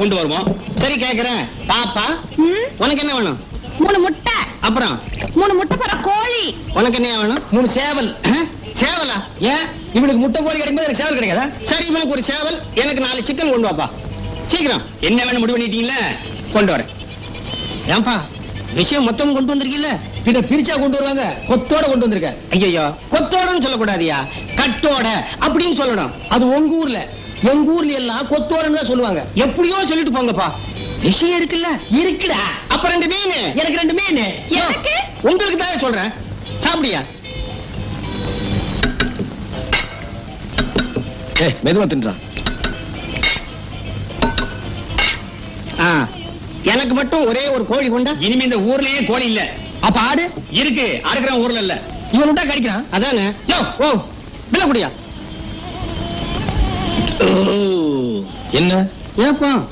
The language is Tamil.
கொண்டு வருவோம். சரி கேக்குறேன் பாப்பா, உனக்கு என்ன வேணும்? 3 முட்டை. அப்புறம் 3 முட்டை போற கோழி. உனக்கு என்ன வேணும்? 3 சேவல். சேவலா? ஏன் இவனுக்கு முட்டை கோழி கிடைக்கும்போது எனக்கு சேவல் கிடைக்காதா? சரி, இவனுக்கு ஒரு சேவல், எனக்கு 4 சிக்கன் கொண்டு வாப்பா. சீக்கிரம். என்ன வேணும் முடிவு பண்ணிட்டீங்களா? கொண்டு வரேன். ஏன்பா விஷயம் மொத்தம் கொண்டு வந்திருக்கீல்ல? இத பிரிச்சா கொண்டு வருவாங்க, கொத்தோட கொண்டு வந்திருக்க. ஐயோ, கொத்தோடன்னு சொல்லக்கூடாதியா, கட்டோட அப்படின்னு சொல்லணும். அது உங்க ஊர்ல, எங்க ஊர்ல எல்லாம் கொத்தோடன்னு தான் சொல்லுவாங்க. எப்படியோ சொல்லிட்டு போங்கப்பா. விஷயம் இருக்குல்ல? இருக்குடா. அப்ப 2 மீன். எனக்கு 2 மீன். எனக்கு உங்களுக்கு தான் சொல்றேன், சாப்பிடியா? மெதுவா தின்றான். எனக்கு மட்டும் ஒரே ஒரு கோழி கொண்டா. இனிமே இந்த ஊர்லயே கோழி இல்ல. அப்ப ஆடு இருக்கு, அறுக்கிற ஊர்ல இல்ல. இவன் விட்டா கடிக்கிறான். அதானே. யோ, ஓ பில்ல குடியா. என்ன ஏப்பா